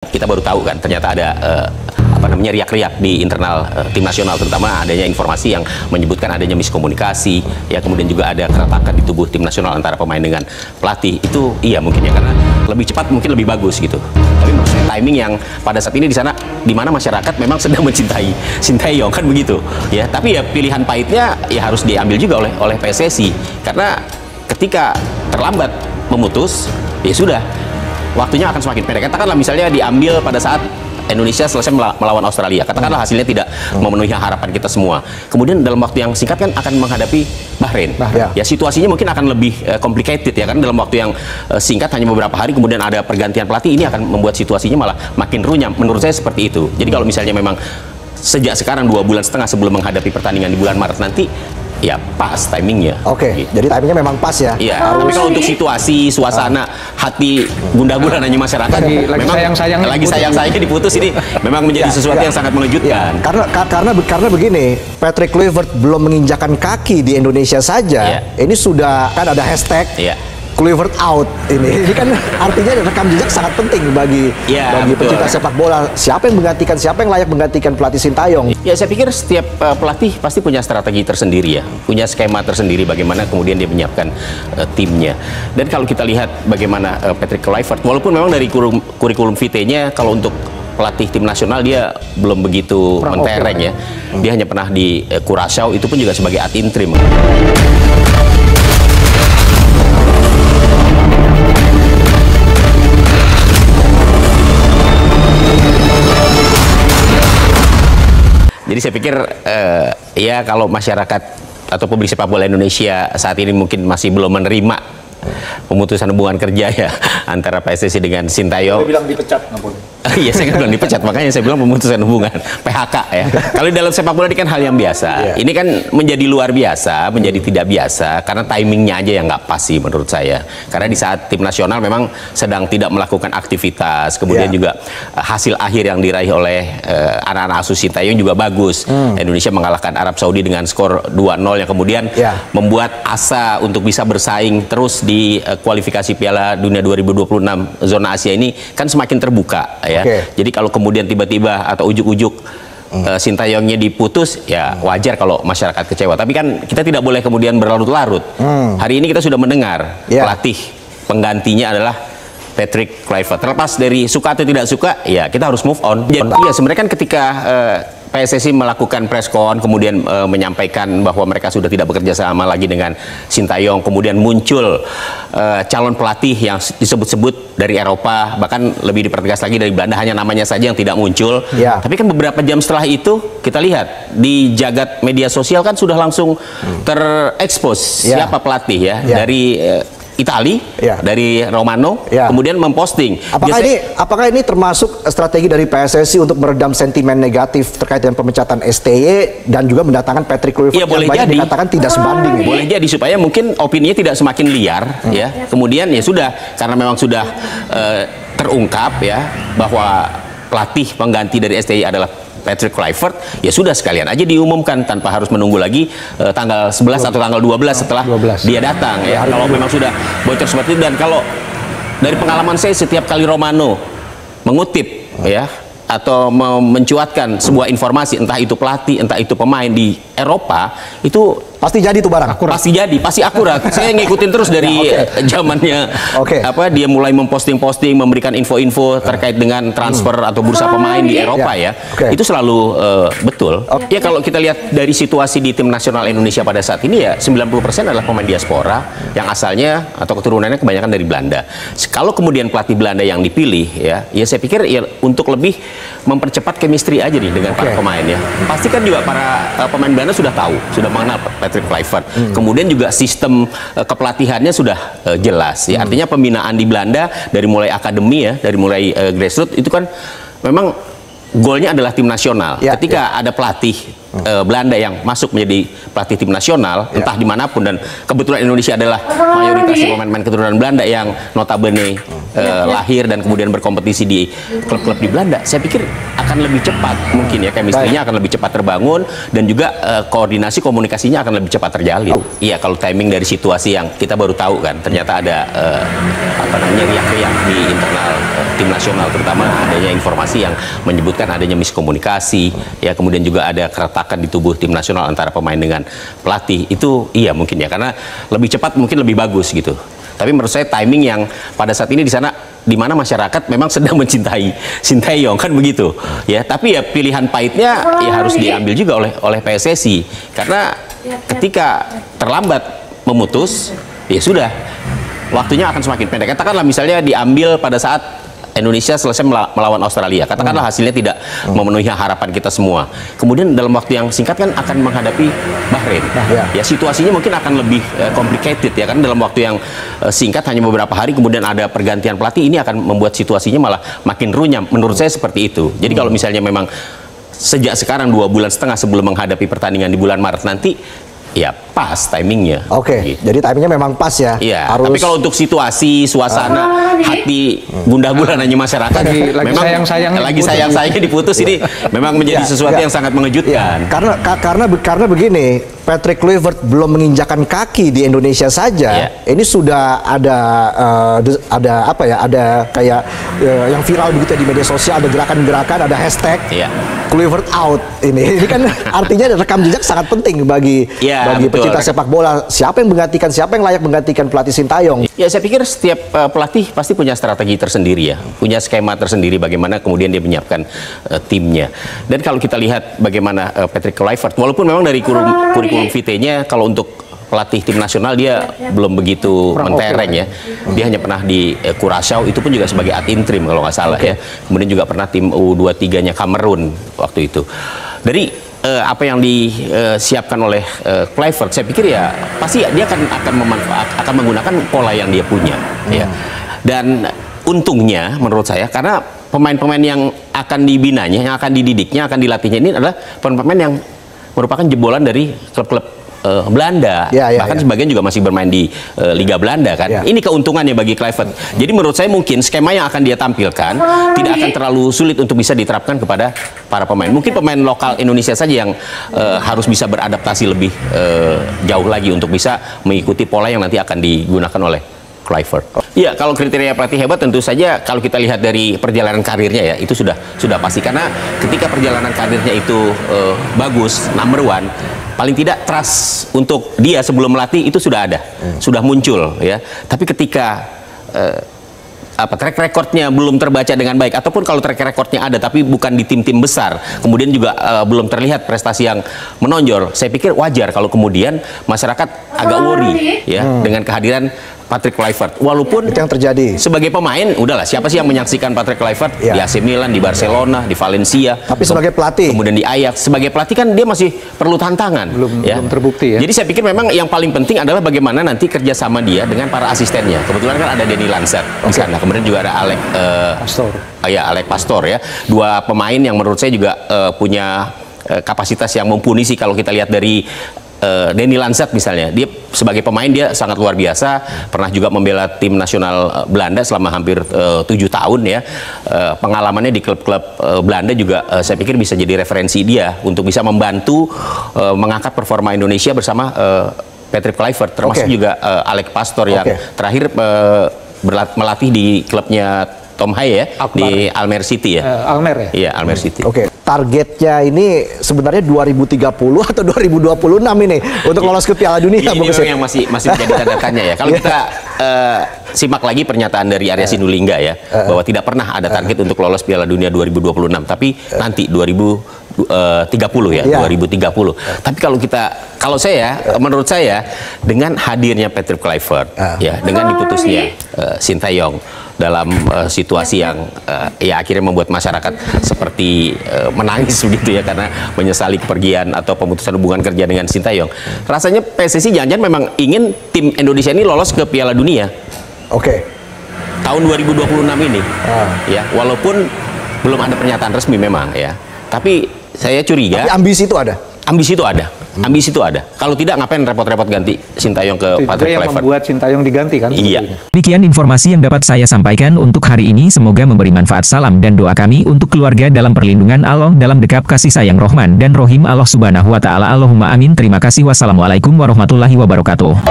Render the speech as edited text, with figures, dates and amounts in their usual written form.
Kita baru tahu kan ternyata ada riak-riak di internal tim nasional, terutama adanya informasi yang menyebutkan adanya miskomunikasi, ya, kemudian juga ada keretakan di tubuh tim nasional antara pemain dengan pelatih. Itu iya mungkin ya, karena lebih cepat mungkin lebih bagus gitu. Tapi menurut saya timing yang pada saat ini di sana, di mana masyarakat memang sedang mencintai Sintayong kan begitu ya. Tapi ya pilihan pahitnya ya harus diambil juga oleh PSSI, karena ketika terlambat memutus ya sudah, waktunya akan semakin pendek. Katakanlah misalnya diambil pada saat Indonesia selesai melawan Australia, katakanlah hasilnya tidak memenuhi harapan kita semua. Kemudian dalam waktu yang singkat kan akan menghadapi Bahrain. Ya situasinya mungkin akan lebih complicated ya, kan dalam waktu yang singkat hanya beberapa hari kemudian ada pergantian pelatih, ini akan membuat situasinya malah makin runyam. Menurut saya seperti itu. Jadi kalau misalnya memang sejak sekarang 2,5 bulan sebelum menghadapi pertandingan di bulan Maret nanti, ya pas timingnya. Oke, gitu. Jadi timingnya memang pas ya. Iya. Tapi kalau untuk situasi, suasana, hati gundah-gulana masyarakat, lagi sayang-sayangnya diputus, ini memang menjadi sesuatu yang sangat mengejutkan. Karena begini, Patrick Kluivert belum menginjakan kaki di Indonesia saja. Ini sudah kan ada hashtag. Kluivert out ini kan artinya rekam jejak sangat penting bagi pecinta sepak bola. Siapa yang layak menggantikan pelatih Sintayong? Ya saya pikir setiap pelatih pasti punya strategi tersendiri ya, punya skema tersendiri bagaimana kemudian dia menyiapkan timnya. Dan kalau kita lihat bagaimana Patrick Kluivert, walaupun memang dari kurikulum vitae-nya kalau untuk pelatih tim nasional dia belum begitu mentereng ya. Dia hanya pernah di Curaçao, itu pun juga sebagai ad interim. Jadi saya pikir ya kalau masyarakat atau publik sepak bola Indonesia saat ini mungkin masih belum menerima pemutusan hubungan kerja ya antara PSSI dengan Sintayong. Dia bilang dipecat, ngapain? Iya, saya kan bilang dipecat, makanya saya bilang pemutusan hubungan, PHK ya. Kalau di dalam sepak bola ini kan hal yang biasa. Ini kan menjadi luar biasa, menjadi tidak biasa karena timingnya aja yang nggak pas sih menurut saya. Karena di saat tim nasional memang sedang tidak melakukan aktivitas, kemudian juga hasil akhir yang diraih oleh anak-anak asuh Sintayong juga bagus. Indonesia mengalahkan Arab Saudi dengan skor 2-0 yang kemudian membuat asa untuk bisa bersaing terus di kualifikasi Piala Dunia 2026 zona Asia ini kan semakin terbuka ya. Jadi kalau kemudian tiba-tiba atau ujuk-ujuk Sintayongnya diputus, ya wajar kalau masyarakat kecewa. Tapi kan kita tidak boleh kemudian berlarut-larut. Hari ini kita sudah mendengar pelatih penggantinya adalah Patrick Kluivert. Terlepas dari suka atau tidak suka, ya kita harus move on. Iya, sebenarnya kan ketika PSSI melakukan press con, kemudian menyampaikan bahwa mereka sudah tidak bekerja sama lagi dengan Sintayong, kemudian muncul calon pelatih yang disebut-sebut dari Eropa, bahkan lebih dipertegas lagi dari Belanda, hanya namanya saja yang tidak muncul. Tapi kan beberapa jam setelah itu kita lihat di jagat media sosial kan sudah langsung terekspos siapa pelatih ya dari Itali, dari Romano, kemudian memposting. Apakah ini termasuk strategi dari PSSI untuk meredam sentimen negatif terkait dengan pemecatan STY dan juga mendatangkan Patrick Kluivert yang banyak dikatakan tidak sebanding? Boleh jadi supaya mungkin opininya tidak semakin liar, ya. Kemudian ya sudah, karena memang sudah terungkap ya bahwa pelatih pengganti dari STY adalah Patrick Kluivert, ya sudah sekalian aja diumumkan tanpa harus menunggu lagi tanggal 11 atau tanggal 12 setelah dia datang ya. Kalau memang sudah bocor seperti itu, dan kalau dari pengalaman saya setiap kali Romano mengutip ya atau mencuatkan sebuah informasi, entah itu pelatih, entah itu pemain di Eropa, itu pasti jadi tuh barang. Pasti akurat. Saya ngikutin terus dari zamannya dia mulai memposting-posting, memberikan info-info terkait dengan transfer atau bursa pemain di Eropa ya. Itu selalu betul. Ya kalau kita lihat dari situasi di tim nasional Indonesia pada saat ini ya 90% adalah pemain diaspora yang asalnya atau keturunannya kebanyakan dari Belanda. Kalau kemudian pelatih Belanda yang dipilih ya saya pikir ya untuk lebih mempercepat chemistry aja nih dengan para pemain ya. Pasti kan juga para pemain Belanda sudah tahu, sudah mengenal Patrick Kluivert. Kemudian juga sistem kepelatihannya sudah jelas ya. Artinya pembinaan di Belanda dari mulai akademi ya, dari mulai grassroots itu kan memang goalnya adalah tim nasional. Ketika ada pelatih Belanda yang masuk menjadi pelatih tim nasional, entah dimanapun, dan kebetulan Indonesia adalah mayoritas pemain-pemain keturunan Belanda yang notabene lahir dan kemudian berkompetisi di klub-klub di Belanda, saya pikir akan lebih cepat mungkin ya, chemistry-nya akan lebih cepat terbangun, dan juga koordinasi komunikasinya akan lebih cepat terjalin. Iya, kalau timing dari situasi yang kita baru tahu kan, ternyata ada riak-riak di internal tim nasional, terutama adanya informasi yang menyebutkan adanya miskomunikasi, ya kemudian juga ada keretakan di tubuh tim nasional antara pemain dengan pelatih. Itu iya mungkin ya, karena lebih cepat mungkin lebih bagus gitu. Tapi menurut saya timing yang pada saat ini di sana, di mana masyarakat memang sedang mencintai Sintayong, kan begitu ya. Tapi ya pilihan pahitnya ya harus diambil juga oleh PSSI, karena ketika terlambat memutus ya sudah, waktunya akan semakin pendek. Katakanlah misalnya diambil pada saat Indonesia selesai melawan Australia, katakanlah hasilnya tidak memenuhi harapan kita semua. Kemudian dalam waktu yang singkat kan akan menghadapi Bahrain. Ya situasinya mungkin akan lebih complicated ya, karena dalam waktu yang singkat hanya beberapa hari kemudian ada pergantian pelatih, ini akan membuat situasinya malah makin runyam. Menurut saya seperti itu. Jadi kalau misalnya memang sejak sekarang 2,5 bulan sebelum menghadapi pertandingan di bulan Maret nanti, ya pas timingnya. Oke, jadi timingnya memang pas ya. Iya. Tapi kalau untuk situasi, suasana, hati gundah gulananya masyarakat, memang lagi sayang-sayangnya diputus, ini memang menjadi sesuatu yang sangat mengejutkan. Karena begini, Patrick Kluivert belum menginjakan kaki di Indonesia saja, ini sudah ada apa ya? Ada kayak yang viral begitu di media sosial, ada gerakan-gerakan, ada hashtag Kluivert out. Ini kan artinya rekam jejak sangat penting bagi pecinta sepak bola. Siapa yang menggantikan, siapa yang layak menggantikan pelatih Sintayong? Ya saya pikir setiap pelatih pasti punya strategi tersendiri ya, punya skema tersendiri bagaimana kemudian dia menyiapkan timnya. Dan kalau kita lihat bagaimana Patrick Kluivert, walaupun memang dari kurikulum vitae-nya kalau untuk pelatih tim nasional dia belum begitu mentereng ya. Dia hanya pernah di Curaçao, itu pun juga sebagai ad interim kalau nggak salah ya. Kemudian juga pernah tim U23-nya Kamerun waktu itu. Dari apa yang disiapkan oleh Kluivert, saya pikir ya pasti dia akan menggunakan pola yang dia punya ya. Dan untungnya menurut saya, karena pemain-pemain yang akan dibinanya, yang akan dididiknya, akan dilatihnya ini adalah pemain-pemain yang merupakan jebolan dari klub-klub Belanda, bahkan sebagian juga masih bermain di Liga Belanda kan. Ini keuntungannya bagi Kluivert. Jadi menurut saya mungkin skema yang akan dia tampilkan tidak akan terlalu sulit untuk bisa diterapkan kepada para pemain. Mungkin pemain lokal Indonesia saja yang harus bisa beradaptasi lebih jauh lagi untuk bisa mengikuti pola yang nanti akan digunakan oleh Kluivert. Iya, kalau kriteria pelatih hebat tentu saja kalau kita lihat dari perjalanan karirnya ya, itu sudah pasti, karena ketika perjalanan karirnya itu bagus, number one, paling tidak trust untuk dia sebelum melatih itu sudah ada, sudah muncul ya. Tapi ketika track recordnya belum terbaca dengan baik, ataupun kalau track recordnya ada tapi bukan di tim-tim besar, kemudian juga belum terlihat prestasi yang menonjol, saya pikir wajar kalau kemudian masyarakat agak worry ya dengan kehadiran Patrick Kluivert. Walaupun itu yang terjadi sebagai pemain, udahlah siapa sih yang menyaksikan Patrick Kluivert di AC Milan, di Barcelona, di Valencia. Tapi sebagai pelatih, kemudian di Ajax, sebagai pelatih kan dia masih perlu tantangan. Belum terbukti ya. Jadi saya pikir memang yang paling penting adalah bagaimana nanti kerjasama dia dengan para asistennya. Kebetulan kan ada Denny Lansert di sana. Kemudian juga ada Alex Pastor. Alex Pastor ya. Dua pemain yang menurut saya juga punya kapasitas yang mumpuni sih kalau kita lihat dari Denny Lansert misalnya. Dia sebagai pemain dia sangat luar biasa, pernah juga membela tim nasional Belanda selama hampir 7 tahun ya. Pengalamannya di klub-klub Belanda juga saya pikir bisa jadi referensi dia untuk bisa membantu mengangkat performa Indonesia bersama Patrick Kluivert, termasuk juga Alex Pastor yang terakhir melatih di klubnya Tom Haye ya, di Almere City ya. Almere ya? Iya, Almere City. Targetnya ini sebenarnya 2030 atau 2026 ini untuk lolos ke Piala Dunia. Ini yang masih menjadi tanda tanya ya. Kalau kita simak lagi pernyataan dari Arya Sinulinga ya, bahwa tidak pernah ada target untuk lolos Piala Dunia 2026, tapi nanti 2030 ya, 2030. Tapi kalau menurut saya dengan hadirnya Patrick Kluivert ya, dengan diputusnya Sintayong dalam situasi yang ya akhirnya membuat masyarakat seperti menangis begitu ya, karena menyesali kepergian atau pemutusan hubungan kerja dengan Sintayong. Rasanya PSSI jangan-jangan memang ingin tim Indonesia ini lolos ke Piala Dunia. Tahun 2026 ini. Ya, walaupun belum ada pernyataan resmi memang ya. Tapi saya curiga. Tapi ambisi itu ada. Ambisi itu ada. Ambisi itu ada. Kalau tidak, ngapain repot-repot ganti Sintayong ke Patrick Kluivert? Yang membuat Sintayong diganti kan? Iya. Demikian informasi yang dapat saya sampaikan untuk hari ini. Semoga memberi manfaat. Salam dan doa kami untuk keluarga dalam perlindungan Allah, dalam dekap kasih sayang Rahman dan Rohim Allah Subhanahu wa Ta'ala. Allahumma amin. Terima kasih. Wassalamualaikum warahmatullahi wabarakatuh.